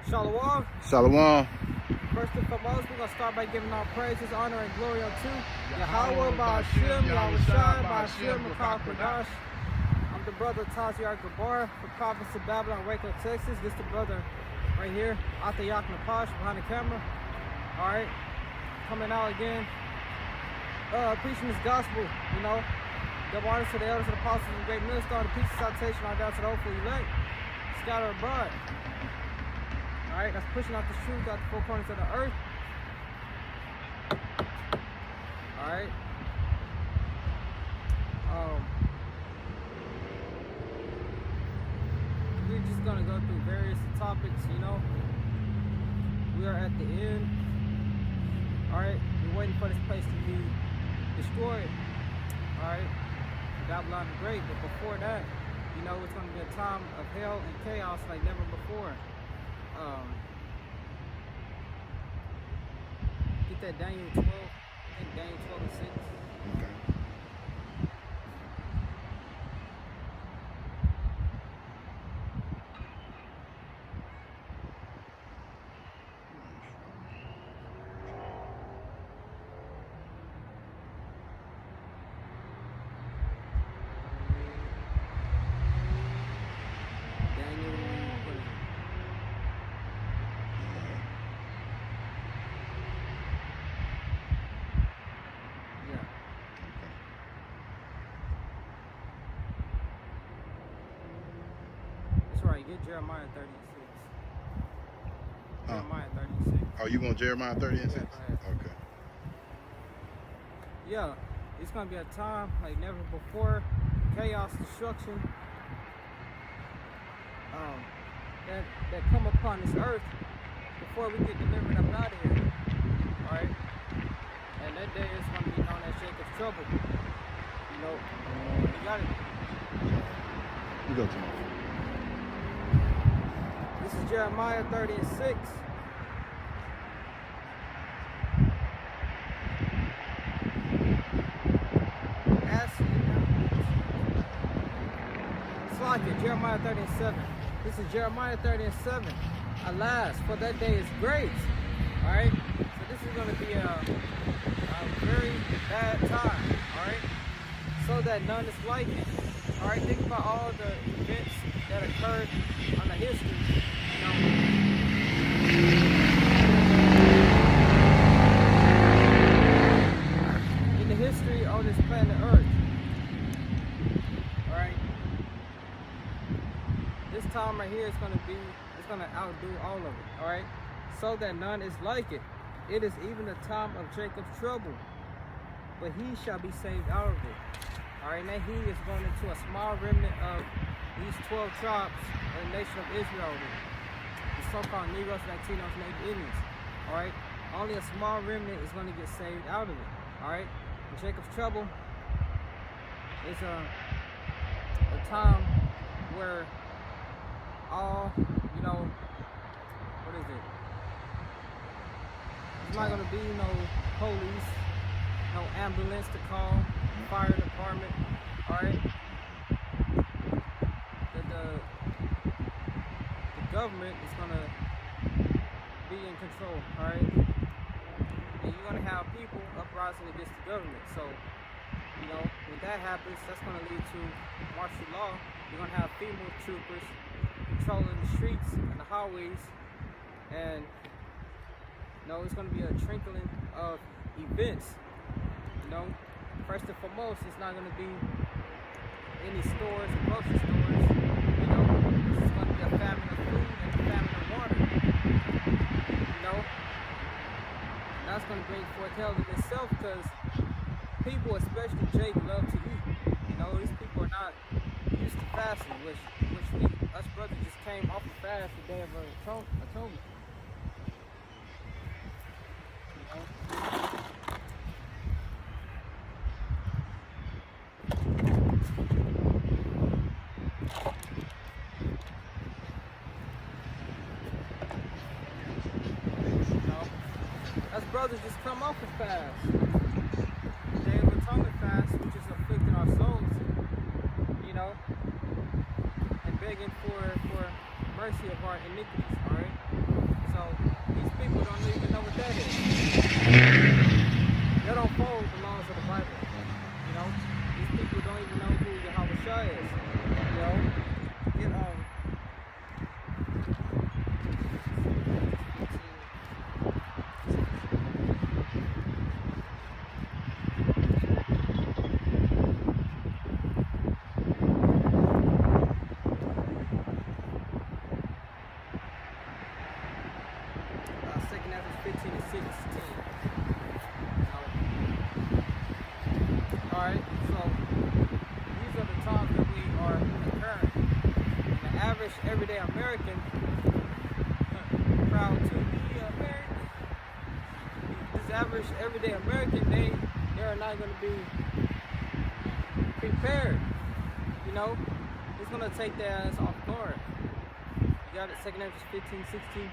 Shalom. Shalom. First and foremost, we're going to start by giving all praises, honor, and glory unto Yahweh, Ba'ashem, Yahushai, Ba'ashem, Makah Kodash. I'm the brother Taziar Gabar from Prophets in Babylon, Waco, Texas. This is the brother right here, Atayak Napash, behind the camera. All right, coming out again, preaching this gospel, you know. Give honor to the elders and apostles and great millstone, the peace and salutation on down to the hopeful elect, scatter abroad. Alright, that's pushing out the truth out the four corners of the earth. Alright. We're just gonna go through various topics, you know. We are at the end. Alright, we're waiting for this place to be destroyed. Alright. Babylon the Great, but before that, you know, it's gonna be a time of hell and chaos like never before. Get that Daniel 12, I think Daniel 12 and 6. Okay. Get Jeremiah 36. Jeremiah 36. Oh, you want Jeremiah 30 and 6? Okay. Yeah, it's going to be a time like never before. Chaos, destruction, that come upon this earth before we get delivered up out of here. Alright? And that day is going to be known as Jacob's trouble. You know, you got it. You go to me. This is Jeremiah 30 and 6. It's like it, Jeremiah 30 and 7. This is Jeremiah 30 and 7. Alas, for that day is great. Alright? So this is going to be a very bad time. Alright? So that none is like it. Alright, think about all the events that occurred on the history. In the history of this planet Earth. Alright. This time right here is gonna outdo all of it. Alright. So that none is like it. It is even the time of Jacob's trouble. But he shall be saved out of it. Alright, now he is going into a small remnant of these 12 tribes of the nation of Israel. The so-called Negroes, Latinos, Native Indians. Alright? Only a small remnant is going to get saved out of it. Alright? Jacob's trouble is a time where all, you know, what is it? There's not going to be no police, no ambulance to call, fire department. Alright? The government is going to be in control, alright? And you're going to have people uprising against the government. So, you know, when that happens, that's going to lead to martial law. You're going to have female troopers controlling the streets and the highways. And, you know, it's going to be a trickling of events. You know, first and foremost, it's not going to be any stores or grocery stores. You know, it's going to be a famine of food and a famine of water. You know, and that's going to bring forth hell in itself because people, especially Jake, love to eat. You know, these people are not used to fasting, which us brothers just came off the fast the day of atonement. You know? Brothers just come off a fast. The Day of Atonement fast, which is afflicting our souls, you know, and begging for mercy of our iniquities, alright? Godhead. They don't follow the laws of the Bible. You know, these people don't even know who Yahweh Shah is. You know, get 15 and 16. Alright, so these are the times that we are occurring. The average everyday American, proud to be American. This average everyday American, they are not going to be prepared. You know, it's going to take their ass off guard. You got it, 2nd Ezra 15, 16.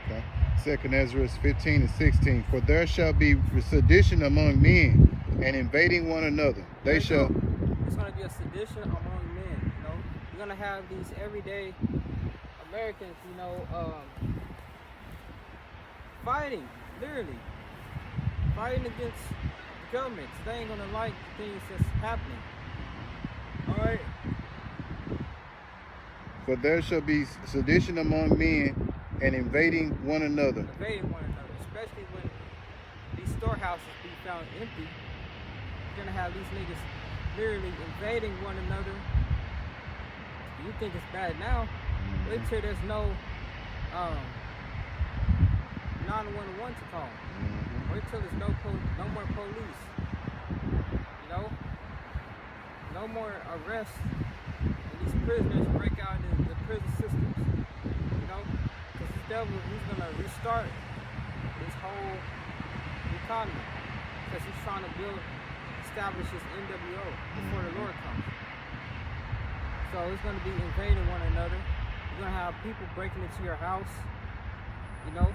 Okay. 2nd Ezra 15 and 16. For there shall be sedition among men, and invading one another. They shall. It's going to be a sedition among men. You know, you're going to have these everyday Americans, you know, fighting, literally fighting against the governments. They ain't going to like the things that's happening. All right. For there shall be sedition among men, and invading one another. Invading one another, especially when these storehouses be found empty. You're gonna have these niggas literally invading one another. You think it's bad now? Wait till there's no 911 to call. Wait till there's no more police. You know, no more arrests, and these prisoners break out in the prison systems. You know. This devil, he's gonna restart this whole economy because he's trying to establish his NWO before the Lord comes. So it's gonna be invading one another. You're gonna have people breaking into your house, you know,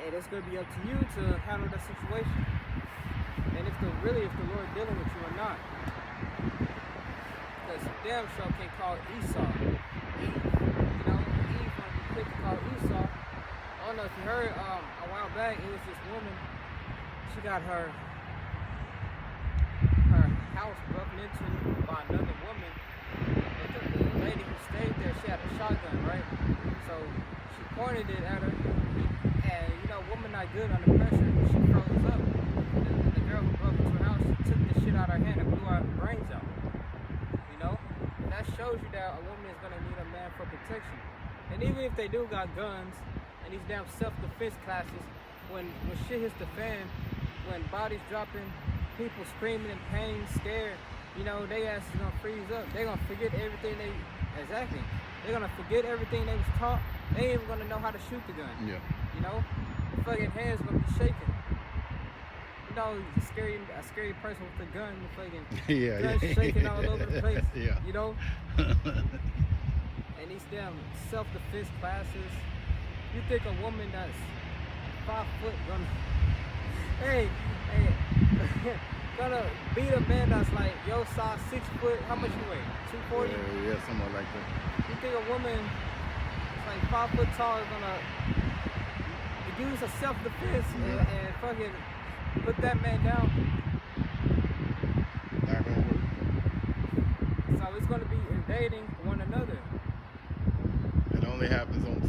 and it's gonna be up to you to handle that situation. And if the Lord dealing with you or not, because damn sure can't call Esau. Quick to call Esau. I don't know if you heard a while back, it was this woman, she got her house broken into by another woman, but the lady who stayed there, she had a shotgun, right? So she pointed it at her, and you know, woman not good under pressure, she froze up. And the girl who broke into her house, she took the shit out of her hand and blew her brains out. You know? And that shows you that a woman is gonna need a man for protection. And even if they do got guns and these damn self-defense classes, when shit hits the fan, when bodies dropping, people screaming in pain, scared, you know, they ass is gonna freeze up. They're gonna forget everything they're gonna forget everything they was taught. They ain't even gonna know how to shoot the gun. Yeah. You know, the fucking hands gonna be shaking. You know, a scary person with a gun, the fucking gun shaking all over the place. Yeah. You know. And these damn self-defense classes, you think a woman that's 5 foot gonna beat a man that's like your size, 6 foot? How much you weigh? 240? Yeah, something like that. You think a woman that's like 5 foot tall is gonna use a self-defense and fucking put that man down? Not gonna work. So it's gonna be invading one another. It only happens on the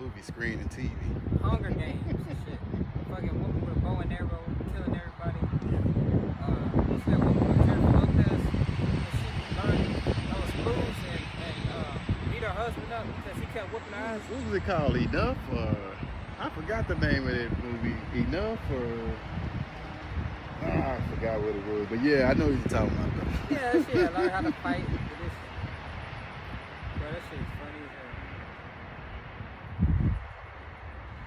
movie screen and TV. Hunger Games and shit. Fucking woman with a bow and arrow killing everybody. What's that woman with Jennifer Lopez? And she learned those moves and beat her husband up because he kept whooping her ass. What was it called? Enough? I forgot the name of that movie. Enough I forgot what it was. But yeah, I know what you're talking about. Yeah, that shit. Learn how to fight with this. Bro, that shit is funny as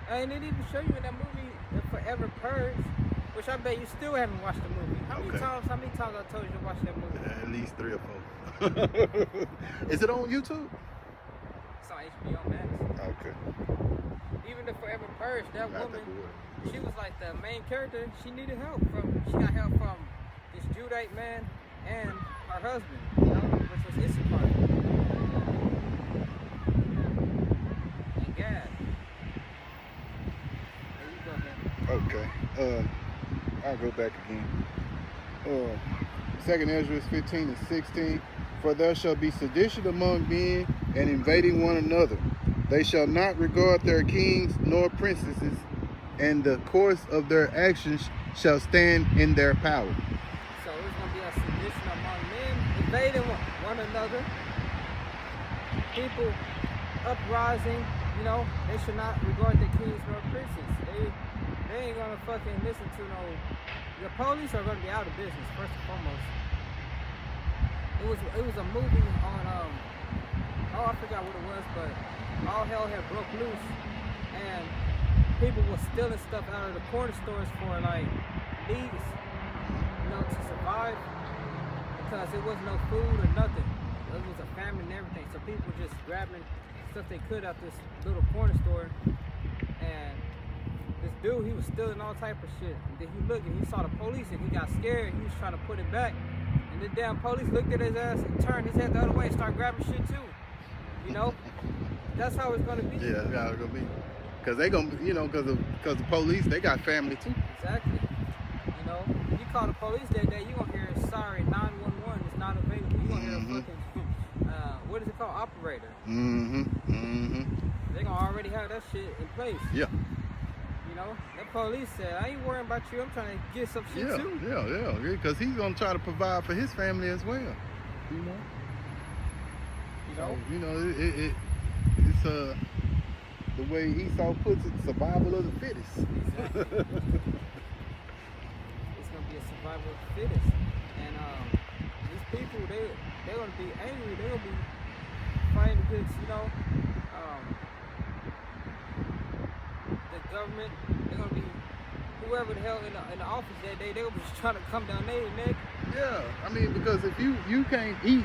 hell. And it even show you in that movie, The Forever Purge, which I bet you still haven't watched the movie. How many times I told you to watch that movie? At least 3 or 4. Is it on YouTube? It's on HBO Max. Okay. Even The Forever Purge, that woman, she was like the main character. She needed help she got help from this Judite man and her husband, you know, which was Issachar. And Gad. Okay. I'll go back again. 2nd Ezra 15 and 16. For there shall be sedition among men and invading one another. They shall not regard their kings nor princesses, and the course of their actions shall stand in their power. So it's going to be a sedition among men, invading one another. People uprising, you know, they should not regard their kings nor princes. They ain't going to fucking listen to no... The police are going to be out of business, first and foremost. It was a movie on, I forgot what it was, but all hell had broke loose, and people were stealing stuff out of the corner stores for, like, needs, you know, to survive, because there was no food or nothing. It was a famine and everything, so people were just grabbing stuff they could out this little corner store, and this dude, he was stealing all type of shit. And then he looked and he saw the police and he got scared. He was trying to put it back. And the damn police looked at his ass and turned his head the other way and started grabbing shit too. You know? That's how it's gonna be. Yeah, that's how it's gonna be. Cause they gonna, you know, cause the police, they got family too. Exactly. You know, you call the police that day, you gonna hear sorry, 911 is not available. You gonna hear a fucking what is it called? Operator. They gonna already have that shit in place. Yeah. You know, that police said, I ain't worrying about you, I'm trying to get some shit too. Yeah, because he's gonna try to provide for his family as well. You know. So, you know, it's the way Esau puts it, survival of the fittest. Exactly. It's gonna be a survival of the fittest, and these people, they're gonna be angry. They're gonna be fighting against, you know, the government. They're gonna be whoever the hell in the office that day. They're gonna be just trying to come down their neck. Yeah, I mean, because if you can't eat,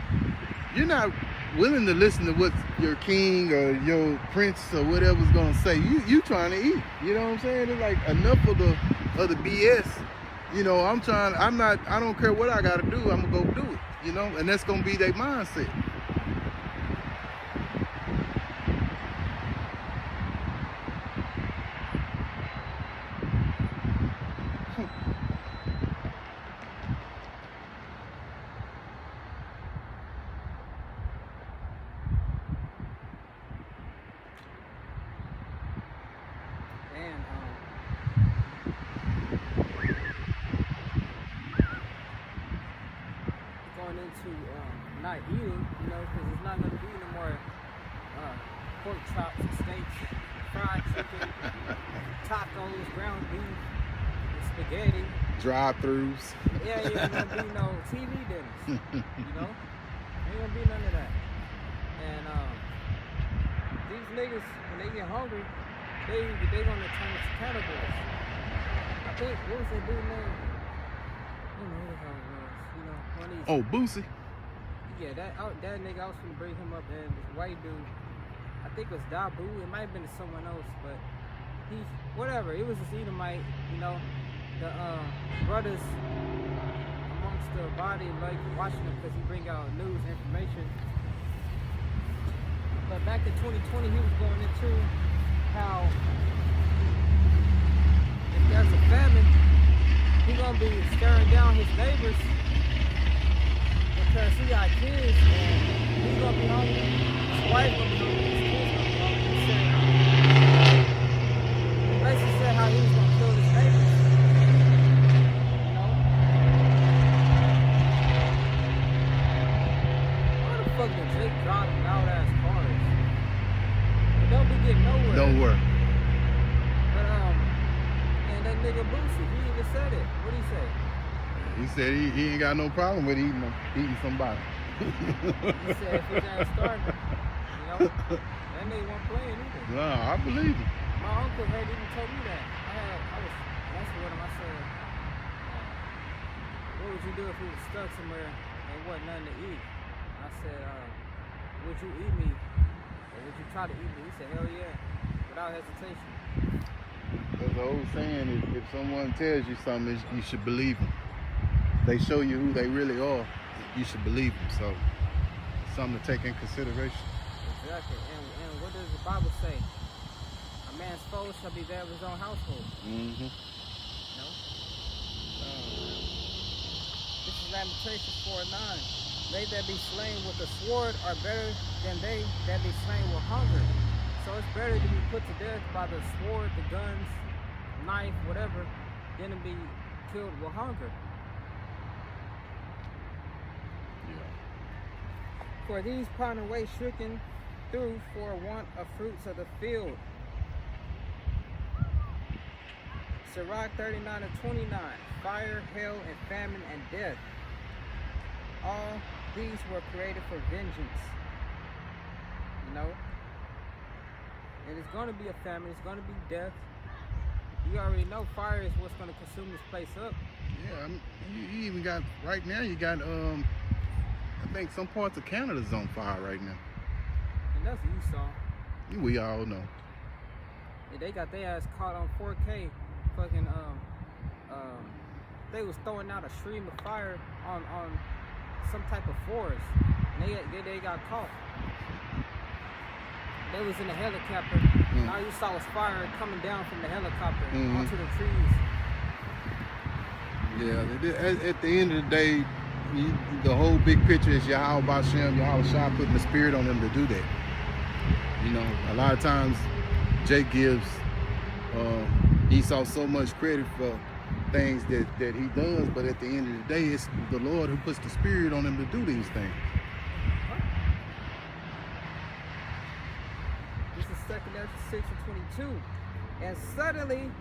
you're not willing to listen to what your king or your prince or whatever's gonna say. You trying to eat. You know what I'm saying? It's like enough of the BS. You know, I don't care what I gotta do, I'm gonna go do it. You know, and that's gonna be their mindset. Not eating, you know, because it's not going to be no more pork chops and steaks, fried chicken, tacos, ground beef, spaghetti. Drive-throughs. Yeah, ain't going to be no TV dinners, you know? Ain't going to be none of that. And these niggas, when they get hungry, they going to turn into cannibals. I think, what was that dude name? I don't know who the hell it was. You know, one of these. Oh, Boosie. Yeah, that nigga, I was gonna bring him up, and this white dude, I think it was Dabu, it might have been someone else, but whatever, it was this Edomite, you know, the brothers amongst the body like watching him because he bring out news information. But back in 2020, he was going into how if there's a famine, he's gonna be staring down his neighbors. Because he got kids and he's gonna be hungry, his wife gonna be hungry, his kids gonna be hungry. He basically said how he was gonna kill his neighbors. You know? Why the fuck did Jake drive loud ass cars? They don't be getting nowhere. Nowhere. But and that nigga Boosie, he even said it. What did he say? He said he ain't got no problem with eating somebody. He said if his ass starving, you know, that nigga wasn't playing either. Nah, I believe him. My uncle had even told me that. I was asking with him, I said, what would you do if you was stuck somewhere and wasn't nothing to eat? I said, would you eat me? Or would you try to eat me? He said, hell yeah, without hesitation. There's an old saying, if someone tells you something, you should believe them. They show you who they really are, you should believe them. So, something to take in consideration. Exactly. And what does the Bible say? A man's foe shall be that of his own household. Mm-hmm. know? This is Lamentations 4:9. They that be slain with the sword are better than they that be slain with hunger. So it's better to be put to death by the sword, the guns, knife, whatever, than to be killed with hunger. For these pine away stricken through for want of fruits of the field. Sirach 39:29. Fire, hail, and famine, and death. All these were created for vengeance. You know? And it's going to be a famine. It's going to be death. You already know fire is what's going to consume this place up. Yeah, you even got, right now you got, I think some parts of Canada's on fire right now. And that's what you saw. We all know. Yeah, they got their ass caught on 4K. Fucking, they was throwing out a stream of fire on some type of forest. And they got caught. They was in a helicopter. And all you saw was fire coming down from the helicopter onto the trees. Yeah, at the end of the day, the whole big picture is Yahweh Bashem, Yahweh Shah putting the spirit on them to do that. You know, a lot of times Jake gives Esau so much credit for things that he does, but at the end of the day, it's the Lord who puts the spirit on him to do these things. This is 2nd Ezra 6:22. And suddenly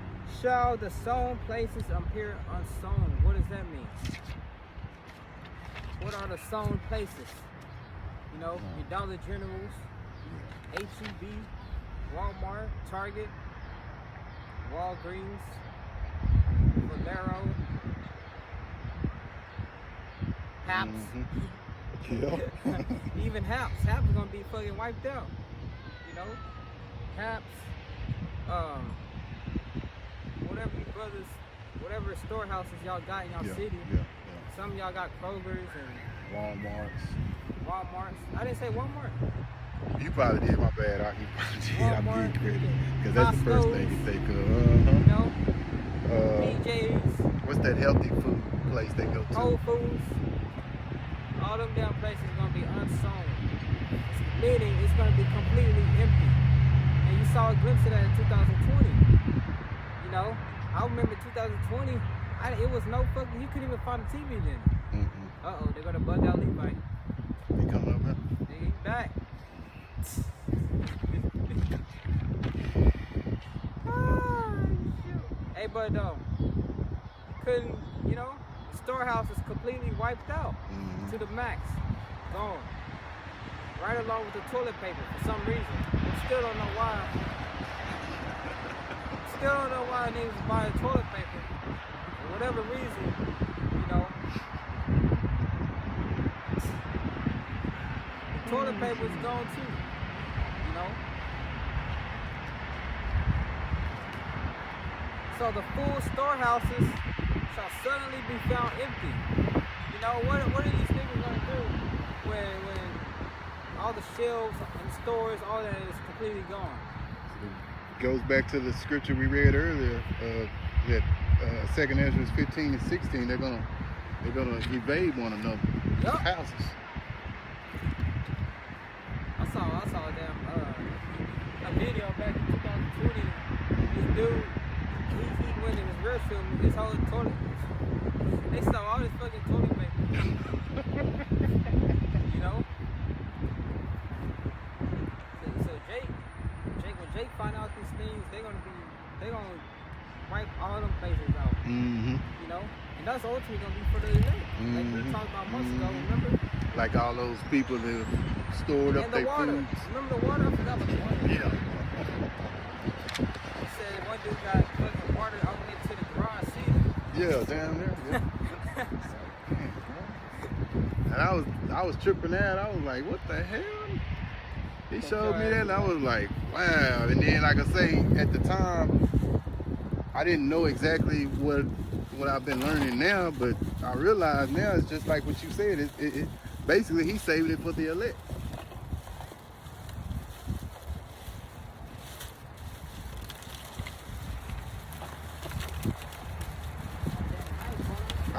shall the sown places appear unsown. What does that mean? What are the sown places? You know, your Dollar Generals, H-E-B, Walmart, Target, Walgreens, Valero, Haps. Yeah. Even Haps. Haps is gonna be fucking wiped out. You know? Haps, whatever you brothers, whatever storehouses y'all got in y'all city. Some of y'all got Kroger's and Walmarts. I didn't say Walmart. You probably did, my bad. I'm getting credit. Because that's the first thing you think of. You know? PJ's. What's that healthy food place they go to? Whole Foods. All them damn places are going to be unsown. Meaning it's going to be completely empty. And you saw a glimpse of that in 2020. You know? I remember 2020, it was no fucking, you couldn't even find a TV then. Uh-oh, they're going to bug out Levi. They coming up now? They back. Hey, but couldn't, you know, the storehouse is completely wiped out to the max, gone. Right along with the toilet paper for some reason. Still don't know why. Still don't know why niggas buy toilet paper. For whatever reason, you know. The toilet paper is gone too. You know? So the full storehouses shall suddenly be found empty. You know, what are these niggas gonna do when all the shelves and stores, all that is completely gone? It goes back to the scripture we read earlier, that 2nd Ezra 15 and 16, they're gonna evade one another. Yep. Houses. I saw a video back in 2020. This dude, he went in his restroom, his whole toilet. They saw all this fucking toilet paper. You know? So when Jake find out these things, they're gonna wipe all them places out. You know? And that's ultimately gonna be for the elite. Like we talked about months ago, remember? Like all those people that stored up their food. Remember the water? I forgot about the water. Yeah. He said one dude got fucking water all the way to the garage seat. Yeah, down there. Yeah. And I was tripping out. I was like, what the hell? He showed me that and I was like, wow. And then like I say, at the time, I didn't know exactly what I've been learning now, but I realize now it's just like what you said. It basically he saved it for the elect.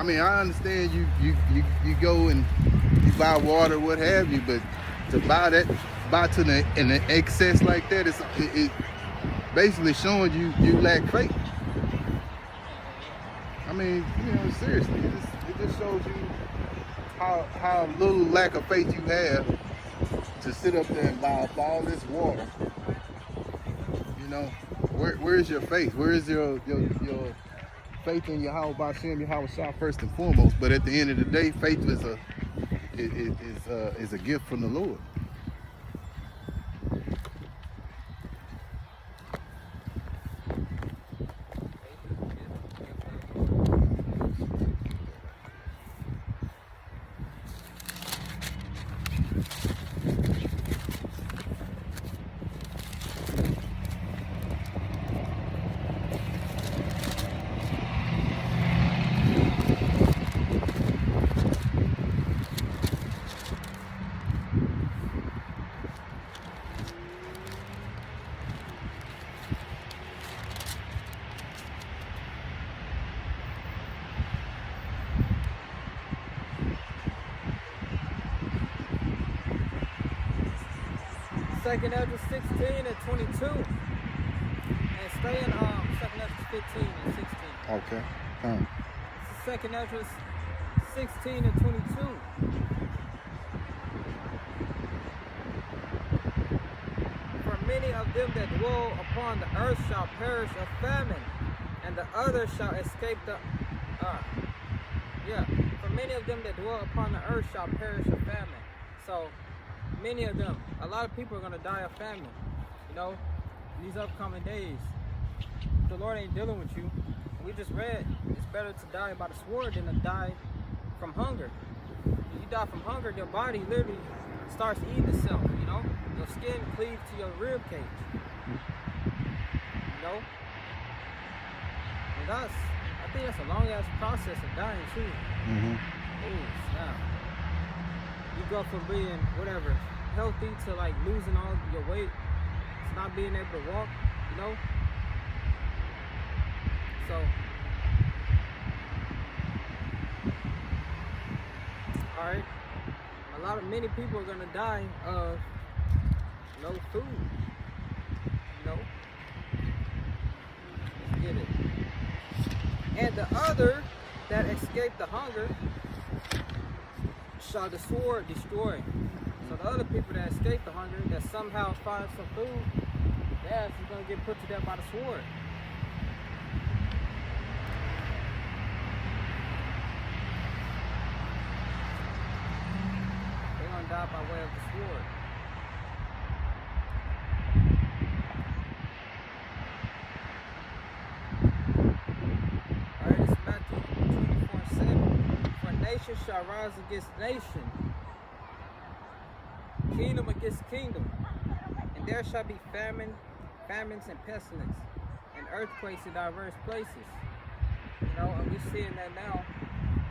I mean, I understand you go and you buy water, what have you, but to buy to an excess like that, it basically showing you lack faith. I mean, seriously, it just shows you how little lack of faith you have to sit up there and buy up all this water. Where's your faith? Where is your faith in Yahweh B'Shem, Yahweh Shah first and foremost? But at the end of the day, faith is a gift from the Lord. Second Ezra 16 and 22. And stay in Second Ezra 15 and 16. Okay. This is Second Ezra 16 and 22. For many of them that dwell upon the earth shall perish of famine, and the others shall escape the For many of them that dwell upon the earth shall perish of famine. So many of them, a lot of people are going to die of famine, in these upcoming days. The Lord ain't dealing with you. We just read, it's better to die by the sword than to die from hunger. When you die from hunger, your body literally starts eating itself, Your skin cleaves to your rib cage, And I think that's a long-ass process of dying, too. Mm-hmm. Ooh, snap. You go from being whatever healthy to like losing all your weight, to not being able to walk, So alright. Many people are gonna die of no food. Let's get it. And the other that escaped the hunger shall the sword destroy. So the other people that escape the hunger, that somehow find some food, their ass is going to get put to death by the sword. They're going to die by way of the sword. Alright, it's Matthew 24:7. For nation shall rise against nation, kingdom against kingdom, and there shall be famines and pestilence, and earthquakes in diverse places. And we're seeing that now.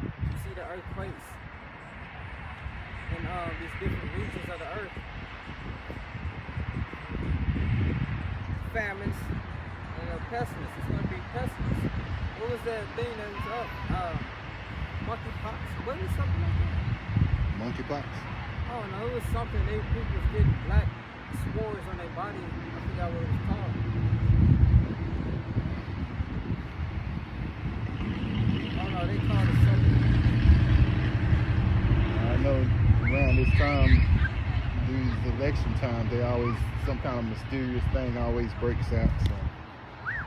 You see the earthquakes in these different regions of the earth. Famines and pestilence. It's going to be pestilence. What was that thing that was up? Monkeypox. Wasn't it something like that? Monkeypox? Oh no, it was something people was getting black spores on their body. I forgot what it was called. Oh no, they called it something. I know around this time, these election times, some kind of mysterious thing always breaks out. So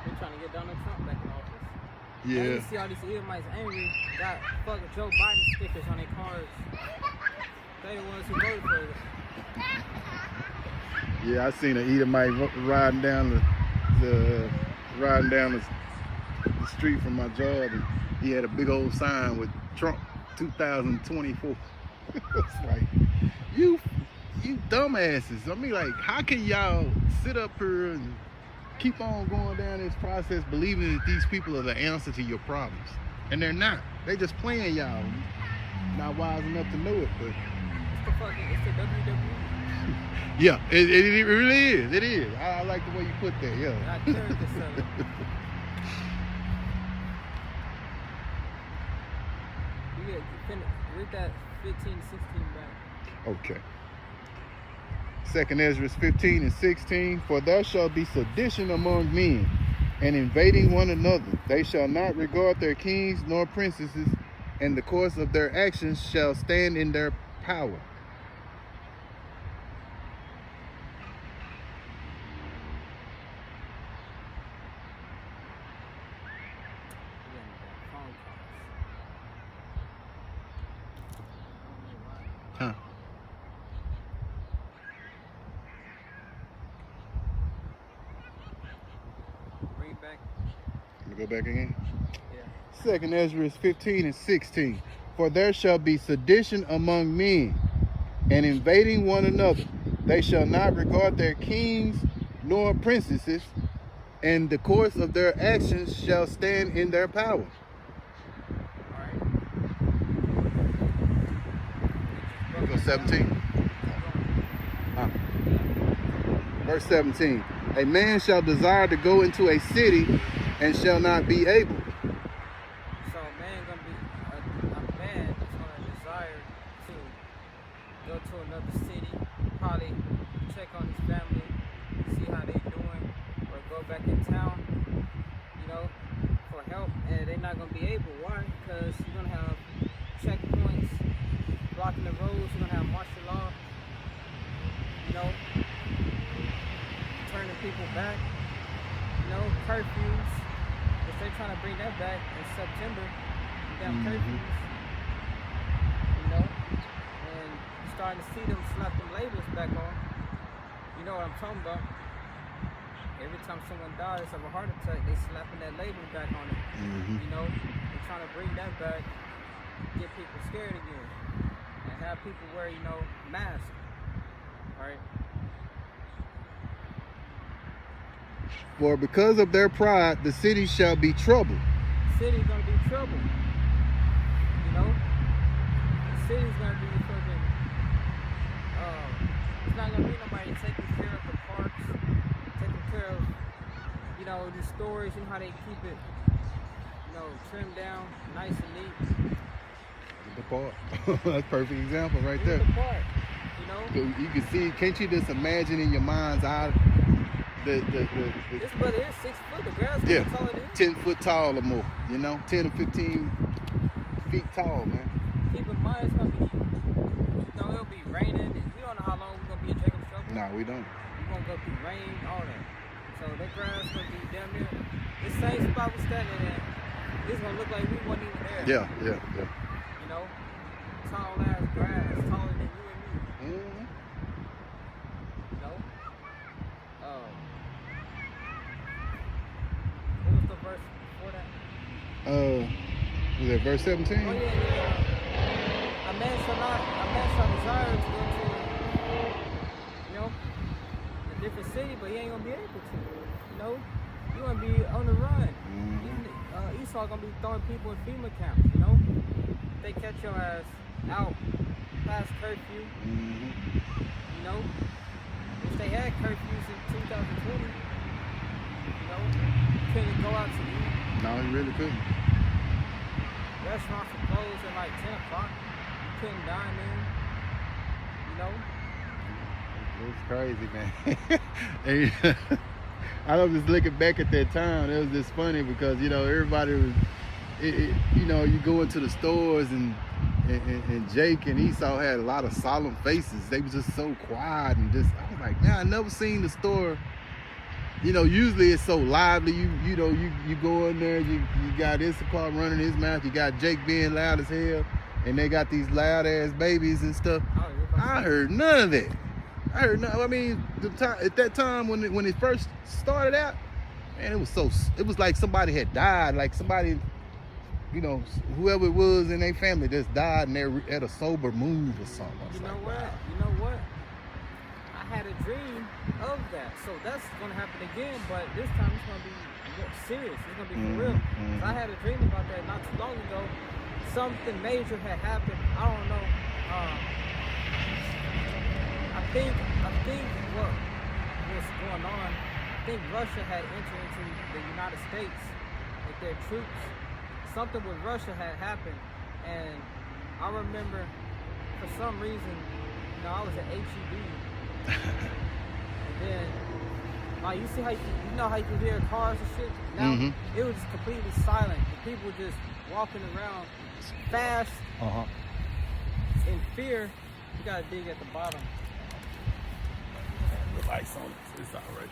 They're trying to get Donald Trump back in office. yeah. And you see all these Edomites angry, got fucking Joe Biden stickers on their cars. They the ones who voted for it. Yeah, I seen an Edomite riding down the street from my job, and he had a big old sign with Trump 2024. It's like, you dumbasses. I mean, like, how can y'all sit up here and keep on going down this process believing that these people are the answer to your problems? And they're not. They just playing y'all. Not wise enough to know it, but It's the WWE. yeah, it really is. It is. I like the way you put that. Yeah. I carried this read that 15 to 16 back. Okay. 2nd Ezra 15 and 16. For there shall be sedition among men, and invading one another. They shall not regard their kings nor princesses, and the course of their actions shall stand in their power. Huh. Read back. Let me go back again. Yeah. 2nd Ezra 15 and 16. For there shall be sedition among men, and invading one another. They shall not regard their kings nor princesses, and the course of their actions shall stand in their power. Go 17. Verse 17. A man shall desire to go into a city and shall not be able. So a man is gonna desire to go to another city, probably check on his family, see how they doing, or go back in town, for help, and they're not gonna be able. Why? Because you're gonna have checkpoints blocking the roads. You're gonna have martial law. Turning people back. Curfews. If they're trying to bring that back in September, damn curfews. And you're starting to see them slap them labels back on. You know what I'm talking about? Every time someone dies of a heart attack, they slapping that label back on it. They're trying to bring that back, get people scared again, and have people wear, masks. All right. For because of their pride, the city shall be troubled. The city's gonna be troubled. The city's gonna be fucking. It's not gonna be nobody taking care of the parks, taking care of, the stores. You know how they keep it, trimmed down, nice and neat. The park. That's a perfect example right there. The park. You can see. Can't you just imagine in your mind's eye? This brother is 6 foot. The grass is taller than 10 foot tall or more. 10 or 15 feet tall, man. Keep in mind, it's gonna be, it'll be raining. And we don't know how long we're gonna be in Jacob's Trouble. No, we don't. We're gonna go through rain, all that. So that grass gonna be damn near the same spot we're standing at. It's gonna look like we wasn't even there. Yeah. Tall ass grass, taller than you and me. What was the verse before that? Was that verse 17? Oh yeah. A man shall desire to go to, a different city, but he ain't gonna be able to. You gonna be on the run. Esau gonna be throwing people in FEMA camps. They catch your ass out past curfew. If they had curfews in 2020, you couldn't go out to eat. No, you really couldn't. Restaurants were closed at like 10 o'clock. You couldn't dine in. It's crazy, man. I was just looking back at that time. It was just funny because everybody was, you go into the stores and Jake and Esau had a lot of solemn faces. They was just so quiet and just. I was like, man, I never seen the store. Usually it's so lively. You go in there. You got Issachar running his mouth. You got Jake being loud as hell, and they got these loud ass babies and stuff. I heard none of that. I mean, at that time when it first started out, man, it was like somebody had died, like somebody, whoever it was in their family just died and they're at a sober move or something. You know what? I had a dream of that, so that's gonna happen again, but this time it's gonna be more serious. It's gonna be for real. So I had a dream about that not too long ago. Something major had happened. I don't know. I think what was going on, I think Russia had entered into the United States with their troops. Something with Russia had happened, and I remember for some reason, you know, I was at HEB, and then like you see how you know how you can hear cars and shit. Now it was just completely silent. The people were just walking around fast in fear. You gotta dig at the bottom. The lights on it, so it's all right.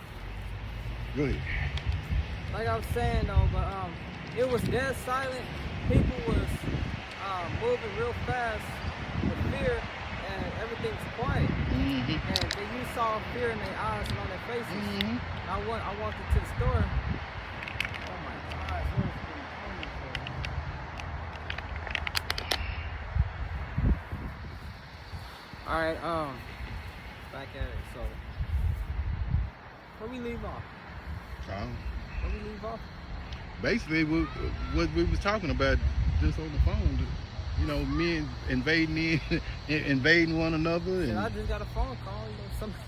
Go ahead. Like I was saying though, but it was dead silent. People was moving real fast with fear, and everything was quiet. And then you saw fear in their eyes and on their faces. I walked into the store. Oh my gosh, what is going on? All right, back at it. So, where we leave off? Where we leave off? Basically, what we was talking about just on the phone. You know, men invading one another. And I just got a phone call.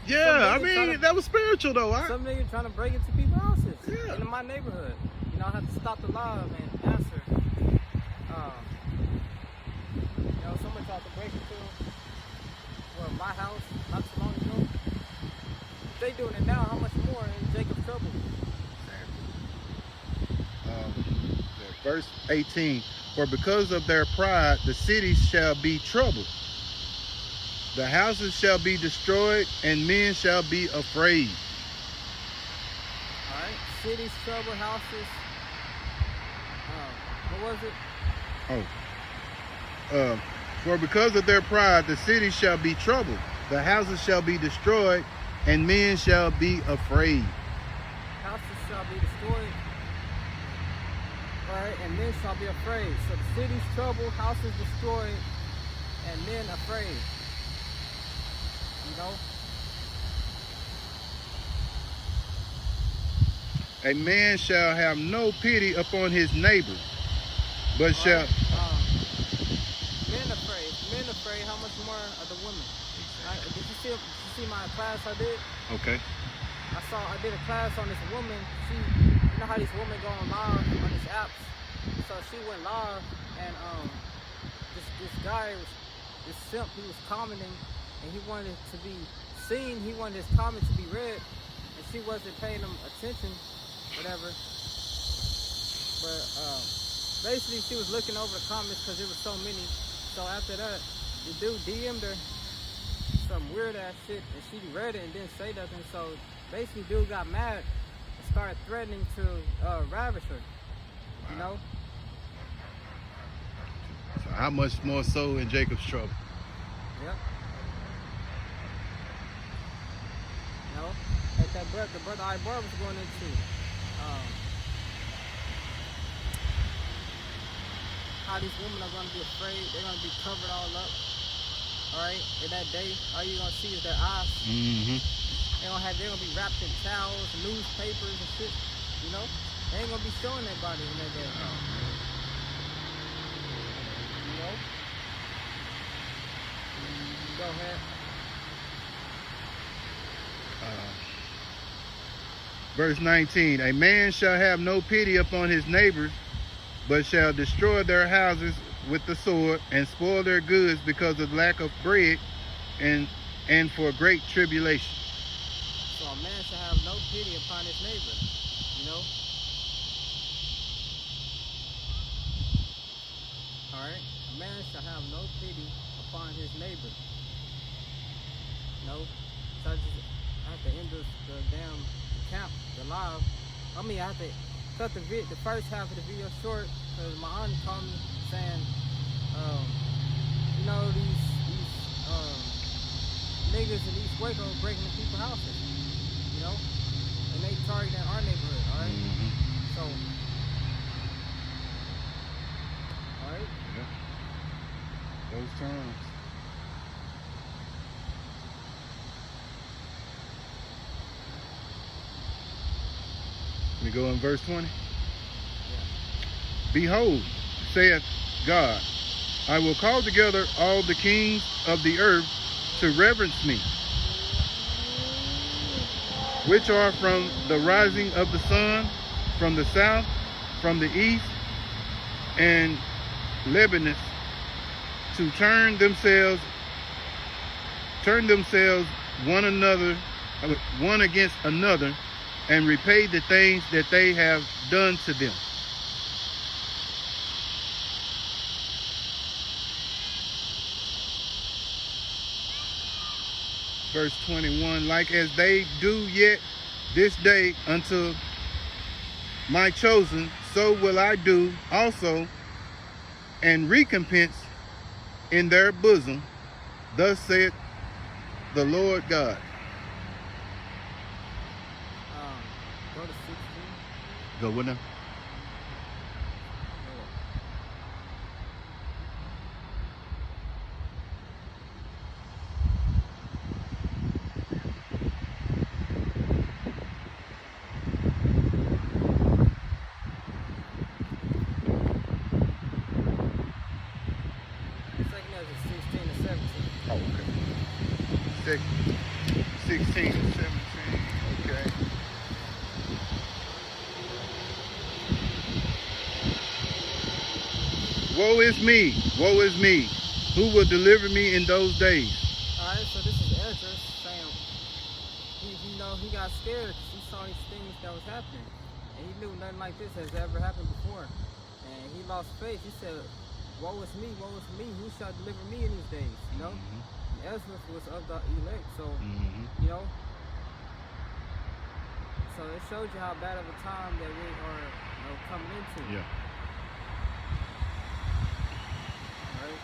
You know, I mean, that was spiritual though. Some nigga trying to break into people's houses in my neighborhood. You know, I have to stop the live and answer. You know, someone tried to break into my house not too long ago. If they doing it now, how much more in Jacob's trouble? Verse 18. For because of their pride, the cities shall be troubled. The houses shall be destroyed, and men shall be afraid. All right, cities, trouble, houses. What was it? For because of their pride, the cities shall be troubled. The houses shall be destroyed, and men shall be afraid. Houses shall be destroyed. Right, and men shall be afraid. So the city's troubled, houses destroyed, and men afraid. You know? A man shall have no pity upon his neighbor, but shall... Men afraid, how much more are the women? Right? Did you see my class I did? Okay. I did a class on this woman. You know how these women go on live on these apps? So she went live, and this guy, this simp, he was commenting, and he wanted to be seen. He wanted his comment to be read, and she wasn't paying him attention, whatever. But basically, she was looking over the comments because there was so many. So after that, the dude DM'd her some weird ass shit, and she read it and didn't say nothing. So basically, dude got mad and started threatening to ravish her. You know? So how much more so in Jacob's trouble? Yep. You know? Like the brother Ibar was going into. How these women are going to be afraid. They're going to be covered all up. Alright? In that day, all you're going to see is their eyes. They're going to be wrapped in towels, newspapers and shit. You know? They ain't gonna be showing their body in that day. You know? Go ahead. Verse 19. A man shall have no pity upon his neighbors, but shall destroy their houses with the sword, and spoil their goods because of lack of bread, and for great tribulation. So a man shall have no pity upon his neighbor. You know? Alright, a man shall have no pity upon his neighbor. No, so I have to end the damn camp, the live. I mean, I have to cut the first half of the video short because my aunt called me saying, you know, these niggas in East Waco breaking into people's houses, you know, and they targeting our neighborhood. All right, so. Alright? Yeah. Those terms. We go in verse 20. Yeah. Behold, saith God, I will call together all the kings of the earth to reverence me, which are from the rising of the sun, from the south, from the east, and Lebanus, to turn themselves one against another, and repay the things that they have done to them. Verse 21, like as they do yet this day unto my chosen, so will I do also, and recompense in their bosom. Thus saith the Lord God. Go to 16. Go with them. Second is 16 and 17. Oh, okay. 16 and 17. Okay. Woe is me, woe is me. Who will deliver me in those days? Alright, so this is Ezra saying he got scared because he saw these things that was happening. And he knew nothing like this has ever happened before. And he lost faith. He said, woe is me, who shall deliver me in these days? You know? And Ezra was of the elect, so you know. So it shows you how bad of a time that we are coming into. Yeah. Right?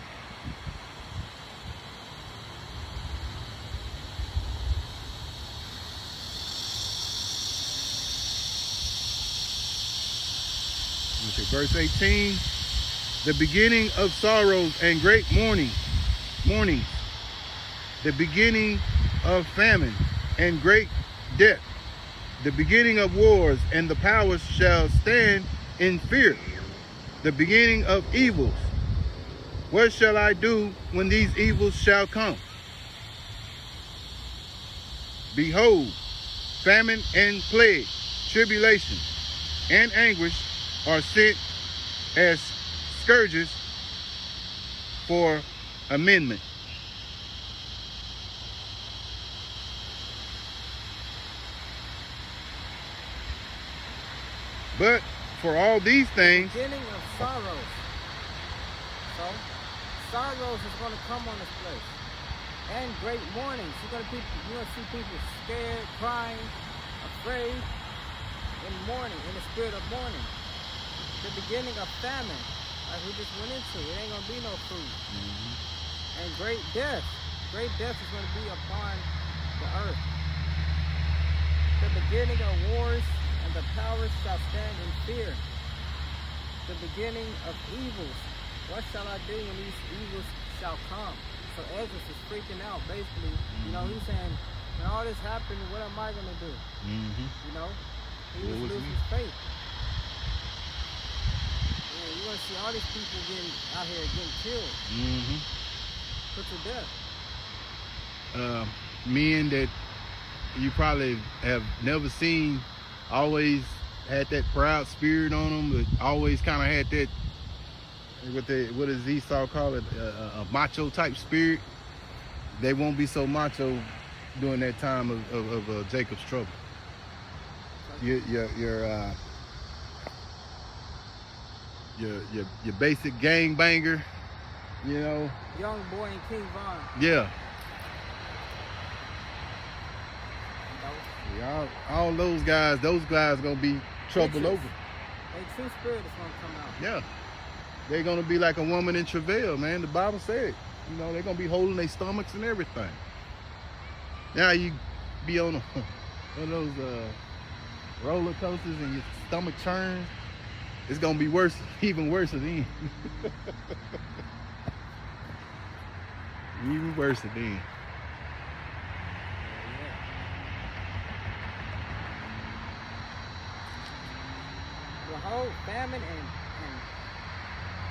Okay, verse 18. The beginning of sorrows and great mournings. The beginning of famine and great death. The beginning of wars, and the powers shall stand in fear. The beginning of evils. What shall I do when these evils shall come? Behold, famine and plague, tribulation and anguish are sent as scourges for amendment. But for all these things, Beginning of sorrows. So, sorrows is going to come on this place. And great mournings. You're going to see people scared, crying, afraid, in mourning, in the spirit of mourning. The beginning of famine, like we just went into. It ain't going to be no food. And great death. Great death is going to be upon the earth. The beginning of wars, and the powers shall stand in fear. The beginning of evils. What shall I do when these evils shall come? So Ezra is freaking out, basically. You know, he's saying, when all this happened, what am I going to do? You know? He was losing his faith. Yeah, you're going to see all these people out here getting killed. Put to death. Men that you probably have never seen, always had that proud spirit on them, but always kind of had that, what does Esau call it, a macho type spirit. They won't be so macho during that time of Jacob's trouble. Your basic gangbanger, you know. Young boy and King Von. Yeah. All those guys gonna be trouble over. A true spirit is gonna come out. Yeah. They're gonna be like a woman in travail, man. The Bible said, you know, they're gonna be holding their stomachs and everything. Now you be on one of those roller coasters and your stomach churns. It's gonna be worse, even worse then. Even worse then.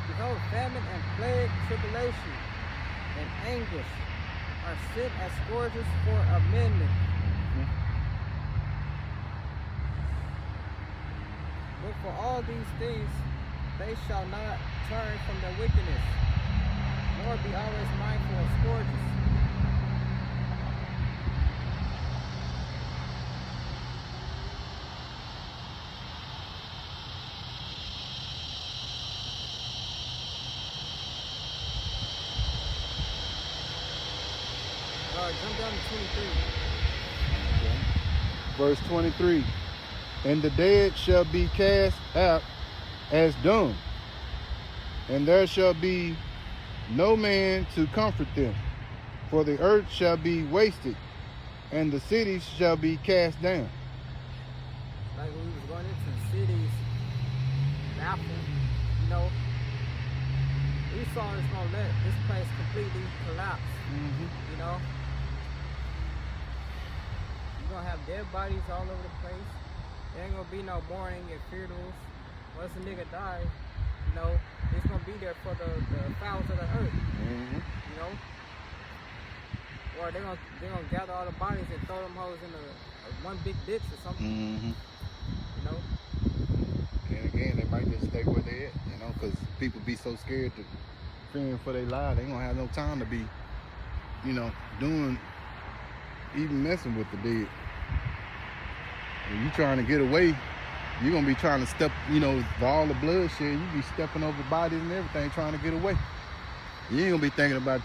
Behold, famine and plague, tribulation, and anguish are sent as scourges for amendment. But for all these things, they shall not turn from their wickedness, Lord, be always mindful of scourges. Jump down to 23. Okay. Verse 23. And the dead shall be cast out as dung, and there shall be no man to comfort them. For the earth shall be wasted, and the cities shall be cast down. Like when we was going into the cities, baffled, you know, Esau is going to let this place completely collapse, you know. You're going to have dead bodies all over the place. There ain't going to be no mourning and funerals. Once a nigga die, you know, it's going to be there for the fowls of the earth, you know. Or they're gonna gather all the bodies and throw them hoes in one big ditch or something, you know. And again, they might just stay where they at, you know, because people be so scared to fearing for their lives. They ain't gonna have no time to be, you know, even messing with the dead. When you trying to get away, you're gonna be trying to step, you know, with all the bloodshed, you be stepping over bodies and everything trying to get away. You ain't gonna be thinking about,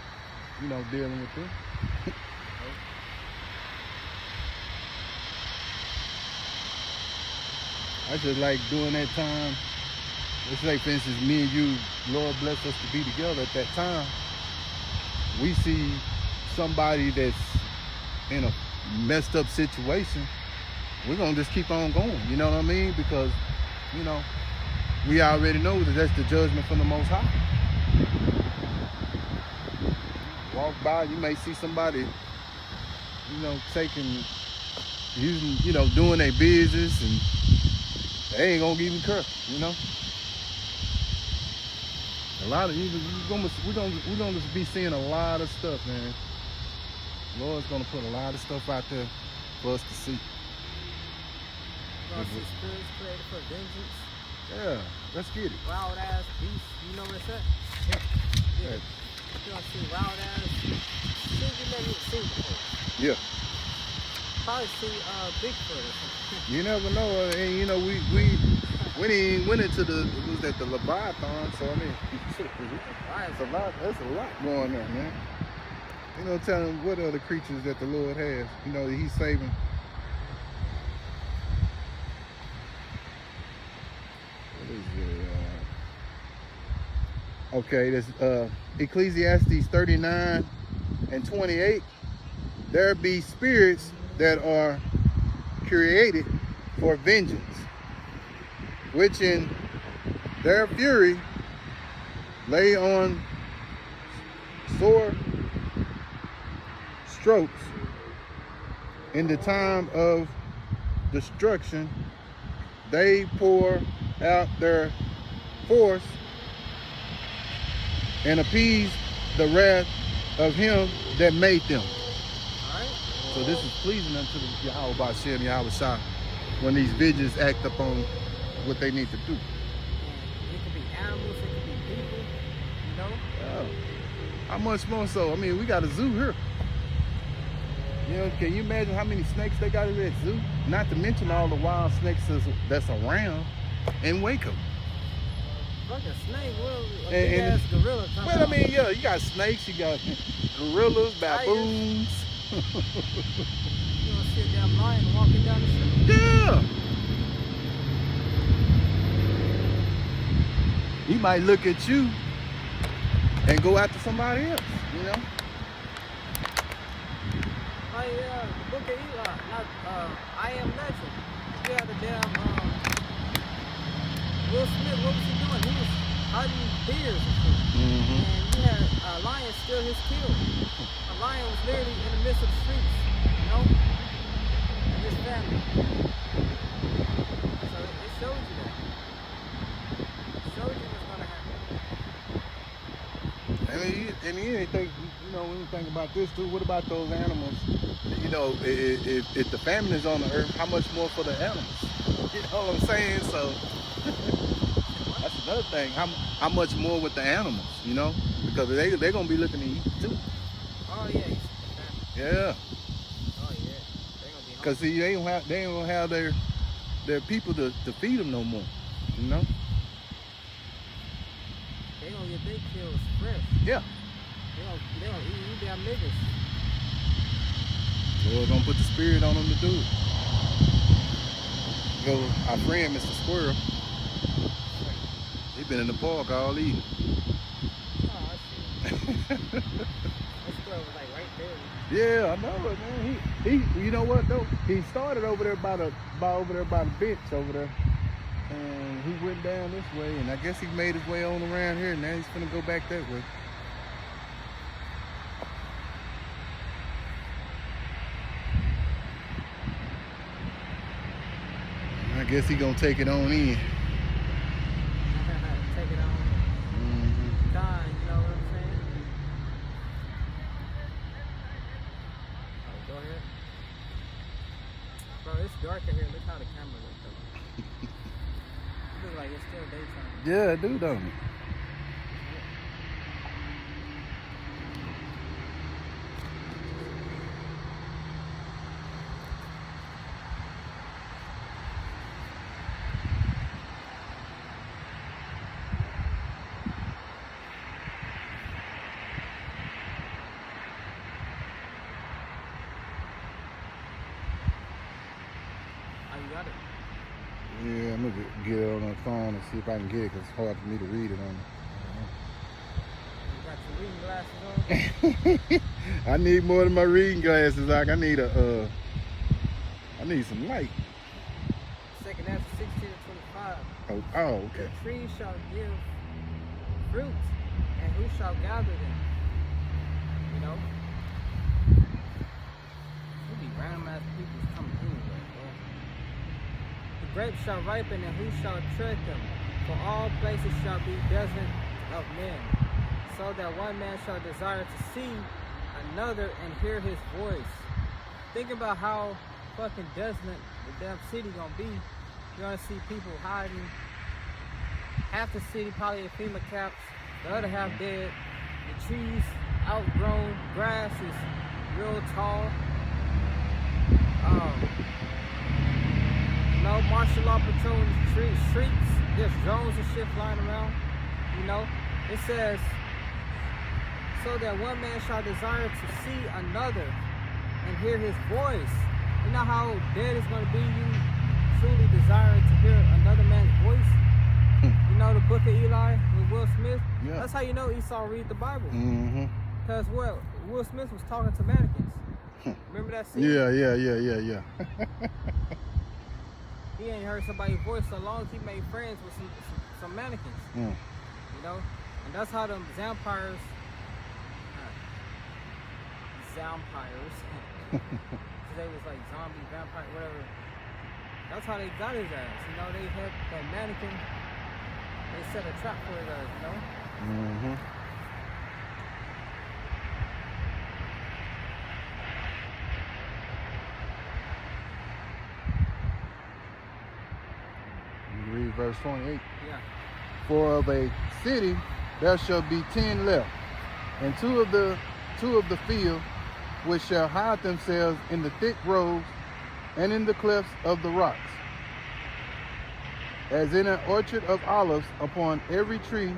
you know, dealing with them. I just like during that time, let's say for instance, me and you, Lord bless us to be together at that time, we see somebody that's in a messed up situation, we're gonna just keep on going, you know what I mean? Because, you know, we already know that that's the judgment from the Most High. Walk by, you may see somebody, you know, using, you know, doing their business, and they ain't gonna even curse, you know. A lot of we're gonna just be seeing a lot of stuff, man. Lord's gonna put a lot of stuff out there for us to see. We're gonna see spirits created for vengeance. Yeah, let's get it. Wild ass beasts, you know what it's at? Yeah. You're gonna see wild ass shit you never seen before. Yeah. Probably see Bigfoot or something. You never know, and you know we went into the Leviathan, so I mean that's a lot going on, man. You know, tell them what other creatures that the Lord has, you know, that He's saving. What is it? Okay, there's Ecclesiastes 39 and 28. There be spirits that are created for vengeance, which in their fury lay on sore strokes. In the time of destruction, they pour out their force and appease the wrath of him that made them. So this is pleasing unto the Yahweh Ba'Shem, Yahweh Shah, when these visions act upon what they need to do. It could be animals, it could be people, you know? Yeah. How much more so? I mean, we got a zoo here. You know, can you imagine how many snakes they got in that zoo? Not to mention all the wild snakes that's around in Waco. Like a snake, a big ass gorilla. Well, I mean, yeah, you got snakes, you got gorillas, baboons. You gonna see a damn lion walking down the street? Yeah. He might look at you and go after somebody else, you know? Like the book of Eli, not I Am Legend. You had the damn Will Smith, what was he doing? He was hiding beers and shit. And you had a lion steal his kill. A lion was literally in the midst of the streets, you know? And his family. So it showed you that. It showed you what's gonna happen. And you ain't think, you know, when you think about this too, what about those animals? You know, if the famine is on the earth, how much more for the animals? You know what I'm saying? So that's another thing. How much more with the animals, you know? Because they're gonna be looking to eat too. Oh yeah. Yeah. Oh yeah. They gonna be Cause hungry. see, they ain't gonna have their people to feed them no more. You know? They gonna get their kills fresh. Yeah. They gonna eat you damn niggas. Lord gonna put the spirit on them to do it. Go, our friend Mr. Squirrel. He been in the park all evening. Oh, I see. That squirrel was like right there. Yeah, I know it, man. He you know what though? He started over there by the bench over there. And he went down this way, and I guess he made his way on around here, and now he's gonna go back that way. I guess he gonna take it on in. Take it on. God, you know what I'm saying? Oh, go ahead. Bro, it's dark in here. Look how the camera looks though. It looks like it's still daytime. Yeah, I do, don't it? Oh, you got it? Yeah, I'm gonna get it on the phone and see if I can get it, because it's hard for me to read it on. You got your reading glasses on? I need more than my reading glasses. Like I need some light. Second Ezra 16 to 25. Oh, okay. The trees shall give fruit, and who shall gather them? You know? There be random ass people coming anyway, bro. The grapes shall ripen, and who shall tread them? For all places shall be desert of men, so that one man shall desire to see another and hear his voice. Think about how fucking desolate the damn city gonna be. You're gonna see people hiding. Half the city probably in FEMA caps, the other half dead. The trees outgrown, grass is real tall. No martial law patrolling the streets. There's drones and shit flying around. You know, it says, so that one man shall desire to see another and hear his voice. You know how dead it's going to be you truly desiring to hear another man's voice? You know the book of Eli with Will Smith? Yeah. That's how you know Esau read the Bible. Mm-hmm. Because Will Smith was talking to mannequins. Remember that scene? Yeah. He ain't heard somebody's voice so long as he made friends with some mannequins. Mm. You know? And that's how them vampires they was like zombie, vampire, whatever. That's how they got his ass. You know, they had that mannequin. They set a trap for his ass, you know? Mm-hmm. You read verse 28. Yeah. For of a city there shall be 10 left, and two of the field, which shall hide themselves in the thick groves and in the clefts of the rocks, as in an orchard of olives. Upon every tree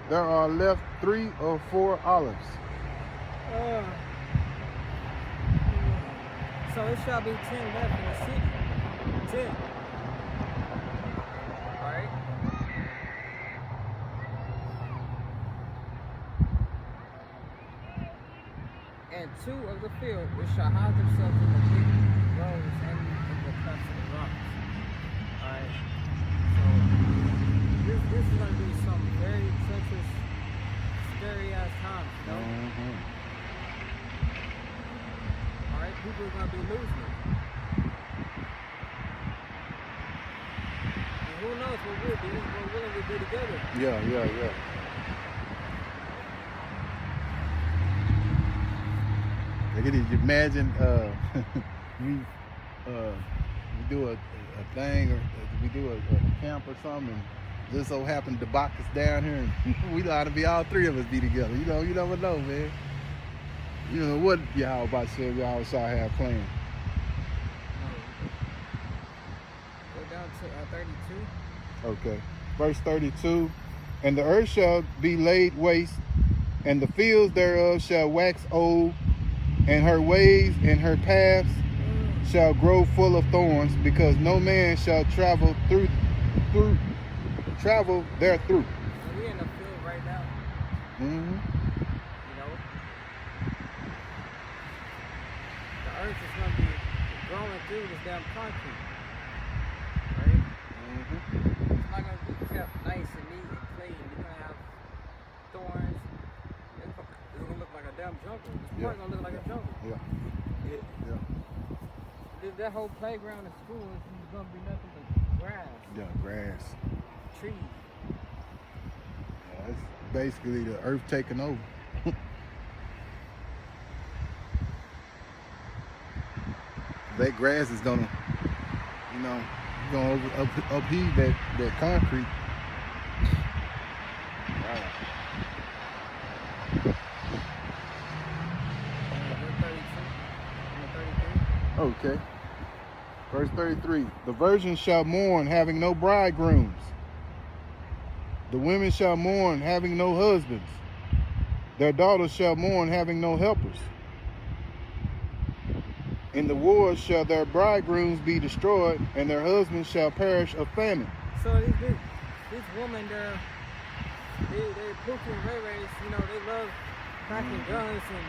there are left 3 or 4 olives. So it shall be 10 left in the city. 10. Alright? And 2 of the field which shall hide themselves in the thick groves and in the clefts of the rocks. Alright? So this is gonna be some very treacherous, scary ass times, you know? Mm-hmm. Alright, people are gonna be losing it. And who knows what we'll be, what willing to be together. Yeah. Like, can you imagine we do a thing, or we do a camp or something, and just so happened to box us down here, and we ought to be all three of us be together. You know, you never know, man. You know what y'all about to say y'all shall have planned. Go down to 32. Okay. Verse 32. And the earth shall be laid waste, and the fields thereof shall wax old, and her ways and her paths shall grow full of thorns, because no man shall travel there through. So we in the field right now. Mm-hmm. You know, the earth is gonna be growing through this damn concrete, right? Mm-hmm. It's not gonna be kept nice and neat and clean. You're gonna have thorns. It's gonna look like a damn jungle. It's probably gonna look like a jungle. Yeah. That whole playground in school is gonna be nothing but grass. Yeah, grass. Trees. Yeah, it's basically the earth taking over. That grass is gonna, you know, upheave that concrete. Wow. Okay. Verse 33. The virgin shall mourn, having no bridegrooms. The women shall mourn, having no husbands. Their daughters shall mourn, having no helpers. In the wars shall their bridegrooms be destroyed, and their husbands shall perish of famine. So these women, they're Pookie and Ray Rays, you know, they love cracking guns and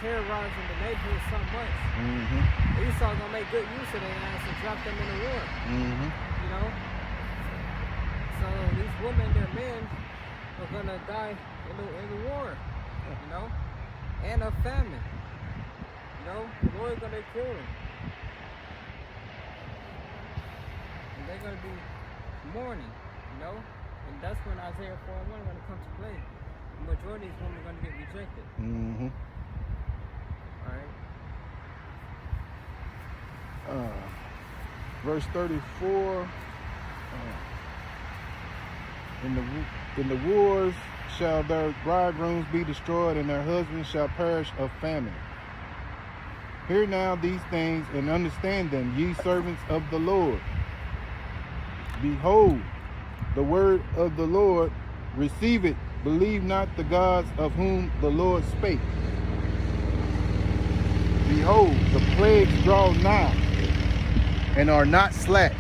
terrorizing the neighborhood so much. Mm-hmm. Esau's gonna make good use of their ass and drop them in the war. Mm-hmm. You know? So these women, their men, are gonna die in the war. You know? And of famine. You know? The Lord's gonna kill them. And they're gonna be mourning, you know? And that's when Isaiah 4:1 is gonna come to play. The majority of these women are gonna get rejected. Mm-hmm. Alright? Verse 34. In the wars shall their bridegrooms be destroyed, and their husbands shall perish of famine. Hear now these things, and understand them, ye servants of the Lord. Behold, the word of the Lord, receive it. Believe not the gods of whom the Lord spake. Behold, the plagues draw nigh, and are not slack.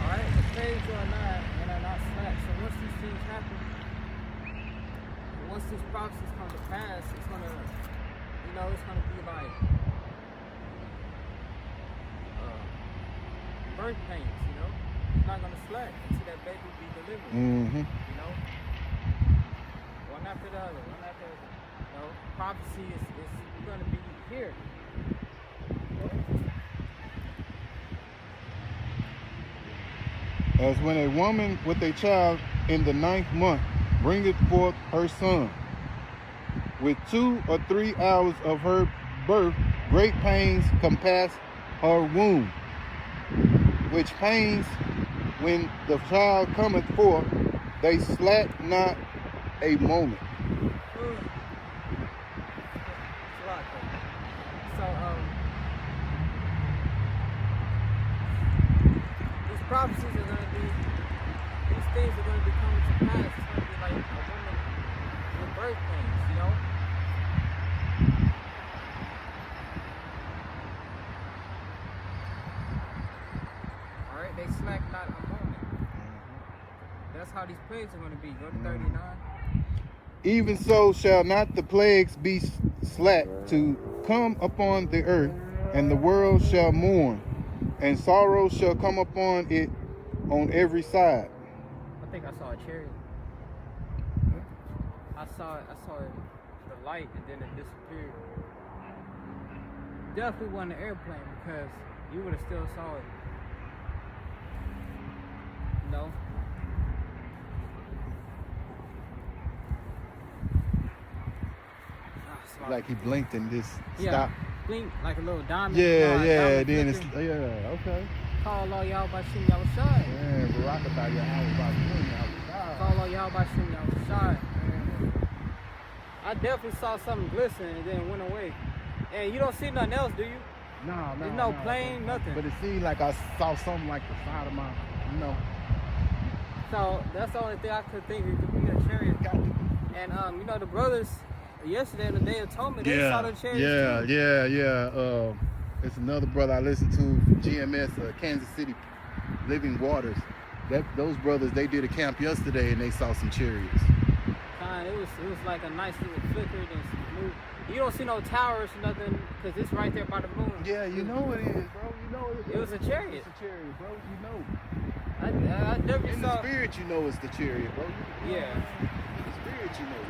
Alright, the plagues draw nigh and are not slack. So once these things happen, once these prophecies come to pass, it's gonna, you know, it's gonna be like birth pains, you know? It's not gonna slack until that baby be delivered. Mm-hmm. You know? One after the other, one after the other. You know, prophecy is gonna be here. As when a woman with a child in the 9th month bringeth forth her son, with 2 or 3 hours of her birth, great pains compass her womb, which pains, when the child cometh forth, they slack not a moment. These prophecies are going to be, these things are going to be coming to pass. It's going to be like a woman with birth pains, you know? Alright, they slack not a moment. That's how these plagues are going to be. Go to 39. Even so shall not the plagues be slack to come upon the earth, and the world shall mourn, and sorrow shall come upon it on every side. I think I saw a chariot. I saw the light, and then it disappeared. Definitely wasn't an airplane, because you would have still saw it. You know? Like he blinked and just Yeah, stopped. blink like a little diamond. Yeah, diamond then it's, flicker. yeah, okay. Call all y'all by shooting y'all shot. Yeah, Barack about your house about 20 hours. call on y'all by shooting y'all shot. I definitely saw something glisten and then it went away. And you don't see nothing else, do you? No. There's no plane, nothing. But it seemed like I saw something like the side of my, you know. So that's the only thing I could think it could be a chariot. And you know, the brothers yesterday and the day told me they saw the chariots too. Yeah. It's another brother I listened to, GMS, Kansas City Living Waters. Those brothers, they did a camp yesterday and they saw some chariots. It was like a nice little flicker and move. You don't see no towers or nothing because it's right there by the moon. Yeah, you know it is, bro. You know it is. It was a chariot. It's a chariot, bro. You know. I never In saw. the spirit, you know it's the chariot, bro. Yeah. In the spirit, you know.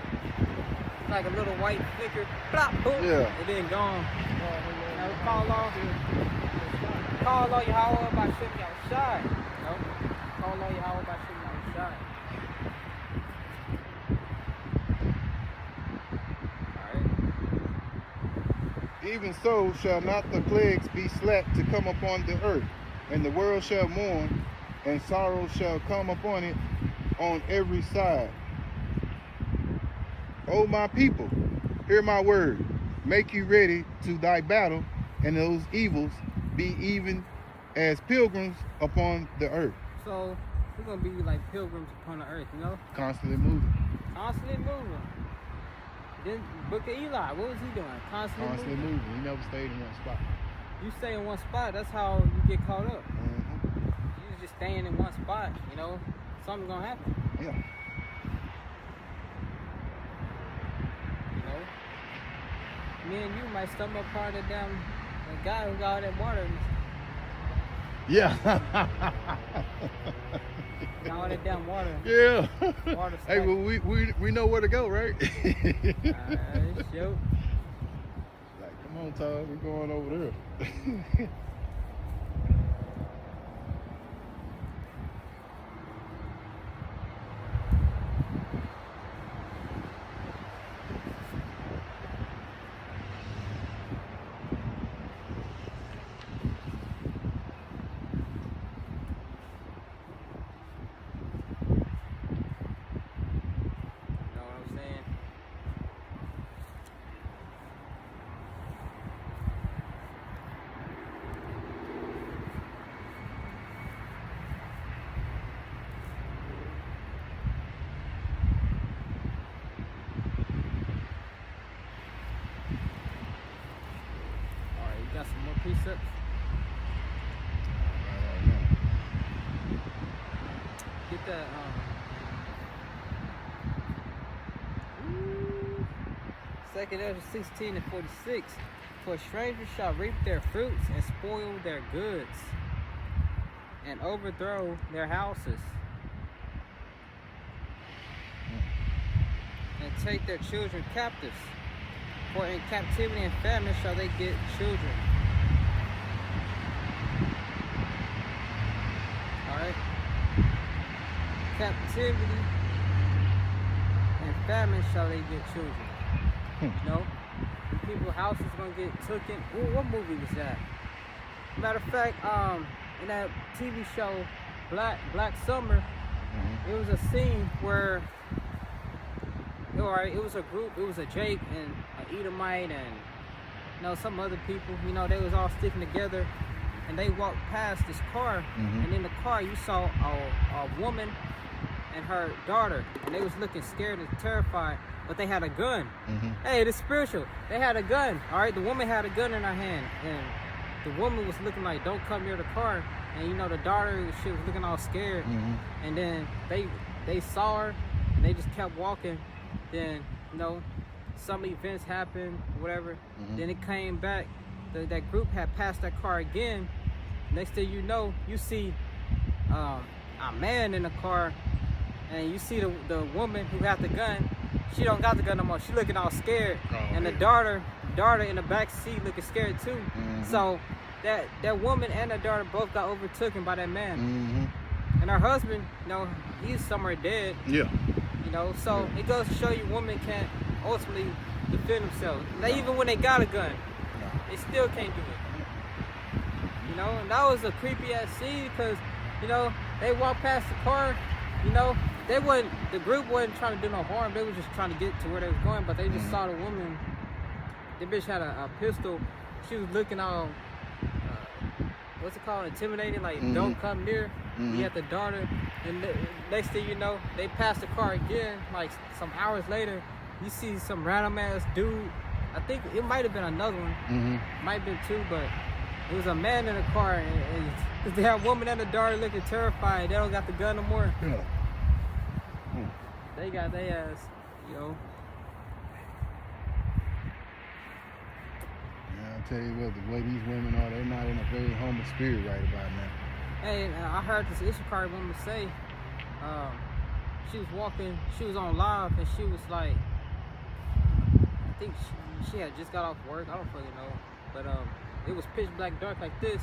Like a little white flicker, plop, boom, Yeah. and then gone. Now we call on Yahweh by shooting y'all shot. No, call on Yahweh by shooting y'all shot. Even so shall not the plagues be slack to come upon the earth, and the world shall mourn, and sorrow shall come upon it on every side. O my people, hear my word. Make you ready to thy battle, and those evils be even as pilgrims upon the earth. So we're gonna be like pilgrims upon the earth, you know? Constantly moving. Constantly moving. Then Book of Eli, what was he doing? Constantly moving. He never stayed in one spot. You stay in one spot, that's how you get caught up. Mm-hmm. You just staying in one spot, you know, something's gonna happen. Yeah. You know? Me and you might stumble upon the guy who got all that water. Yeah. Got all that damn water. Yeah. Water Hey, well, we know where to go, right? Shoot. Like, come on, Todd, we're going over there. Got some more precepts. Get that. Second Ezra 16 and 46. For strangers shall reap their fruits and spoil their goods, and overthrow their houses, and take their children captives. For in captivity and famine shall they get children. Alright? Captivity and famine shall they get children. No? People's houses gonna get taken. Ooh, what movie was that? Matter of fact, in that TV show Black Summer, it was a scene where it was a group, it was a Jake and an Edomite and some other people, they was all sticking together, and they walked past this car, and in the car you saw a woman and her daughter, and they was looking scared and terrified, but they had a gun. Hey, it is spiritual. They had a gun. All right, the woman had a gun in her hand, and the woman was looking like, don't come near the car, and the daughter, she was looking all scared, and then they saw her, and they just kept walking. Then some events happened, whatever. Then it came back. That group had passed that car again. Next thing you know, you see a man in the car, and you see the woman who got the gun. She don't got the gun no more. She looking all scared, and the daughter in the back seat looking scared too. So that woman and the daughter both got overtaken by that man, and her husband, he's somewhere dead. Yeah. So it goes to show you women can't ultimately defend themselves. Even when they got a gun, they still can't do it. And that was a creepy ass scene because, they walked past the car you know, the group wasn't trying to do no harm. They were just trying to get to where they was going, but they just saw the woman. The bitch had a pistol. She was looking all, what's it called, intimidating, like don't come near. You had the daughter, and next thing you know, they passed the car again. Like some hours later, you see some random ass dude. I think it might have been another one. Might have been two, but it was a man in the car, and they had a woman and a daughter looking terrified. They don't got the gun no more. Yeah. They got their ass, you know. Yeah, I'll tell you what, the way these women are, they're not in a very humble spirit right about now. Hey, I heard this Issachar woman say, she was walking, she was on live, and she was like, I think she had just got off work, I don't fucking know, but it was pitch black dark like this,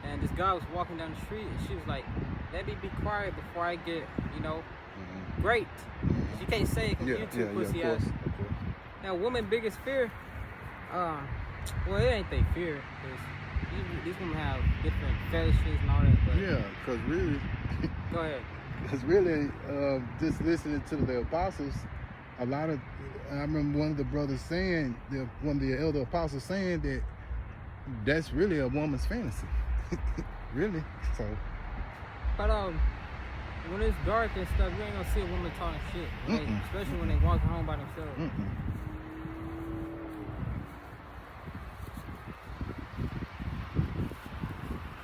and this guy was walking down the street, and she was like, let me be quiet before I get, you know, great. You can't say it because you too pussy ass. Now, woman's biggest fear, well, it ain't their fear, because these women have different fetishes and all that. But yeah, because really, go ahead. Because really, just listening to the apostles, a lot of, I remember one of the brothers saying, one of the elder apostles saying that that's really a woman's fantasy. Really. So. But when it's dark and stuff, you ain't gonna see a woman talking shit, like, especially when they walking home by themselves.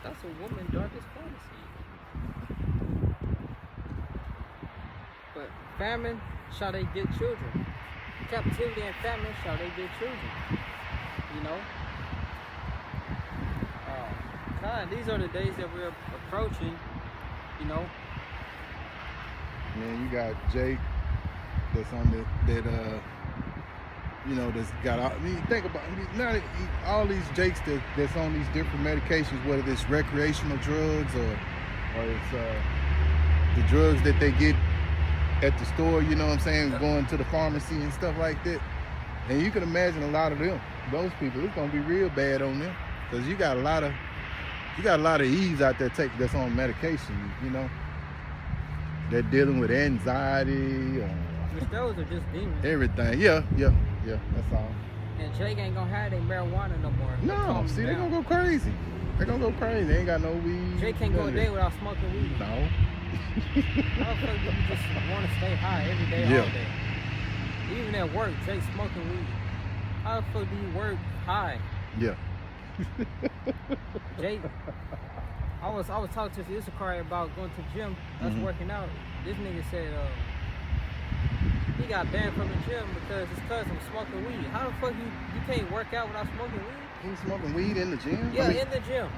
That's a woman's darkest fantasy. But famine, shall they get children? Captivity and famine, shall they get children? You know? God, these are the days that we're approaching, you know? Man, you got Jake that's on that you know, that's got all, I mean, think about it, all these Jakes that's on these different medications, whether it's recreational drugs or it's the drugs that they get at the store, you know what I'm saying, going to the pharmacy and stuff like that. And you can imagine a lot of them, those people, it's gonna be real bad on them, because you got a lot of Eves out there that's on medication, you know. They're dealing with anxiety, Which those are just demons. everything. Yeah, that's all. And Jake ain't gonna have their marijuana no more. No, see, they're gonna go crazy. They're gonna go crazy. They ain't got no weed. Jake can't go a day without smoking weed. No. How the fuck do you just want to stay high every day, all day? Even at work, Jake smoking weed. How the fuck do you work high? Yeah. Jake, I was talking to the Issachar about going to the gym, us working out. This nigga said he got banned from the gym because his cousin was smoking weed. How the fuck you can't work out without smoking weed? He smoking weed in the gym? Yeah, in the gym.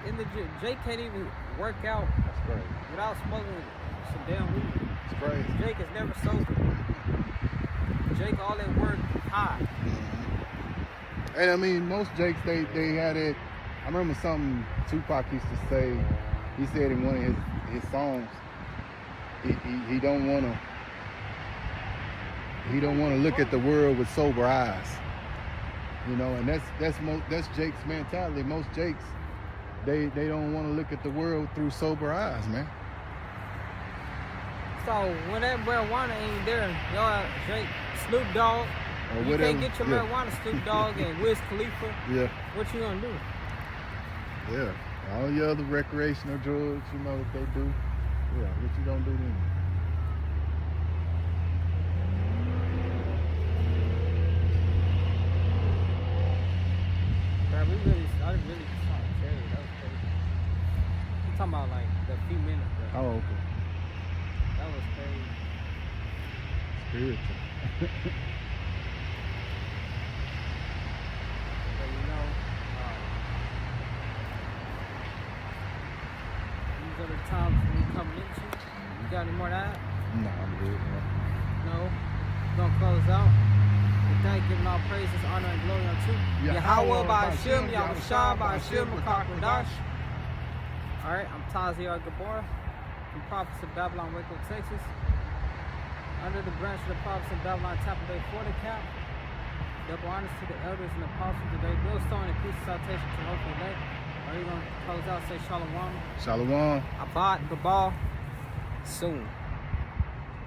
In the gym. Jake can't even work out without smoking some damn weed. It's crazy. Jake is never sober. Jake all at work high. And I mean, most Jakes, they had it. I remember something Tupac used to say. He said in one of his songs, he don't want to look at the world with sober eyes. You know, and that's Jake's mentality. Most Jakes, they don't want to look at the world through sober eyes, man. So when that marijuana ain't there, y'all, Jake, Snoop Dogg, or you whatever. can't get your marijuana, Snoop Dogg and Wiz Khalifa. Yeah. What you gonna do? Yeah. All the other recreational drugs, you know, that they do. Yeah, what you gonna do then? Bro, I really just trying to tell you, that was crazy. I'm talking about like the few minutes, bro. Oh, okay. That was crazy. Spiritual. But you know, these are the times we coming into. You got any more of that? No, I'm good, man. No? We're gonna close out. With that, giving all praises, honor, and glory unto Yahweh by Hashem, Yahushua by Hashem, Makakadash. Alright, I'm Taziar Gabor from Prophets of Babylon, Waco, Texas. Under the branch of the Prophets of Babylon, Tampa Bay, Florida camp. Double honors to the elders and apostles today. Millstone and peace and salutation to the hopeful elect. Are you gonna close out? Say shalom. Shalom. Abad the ball soon.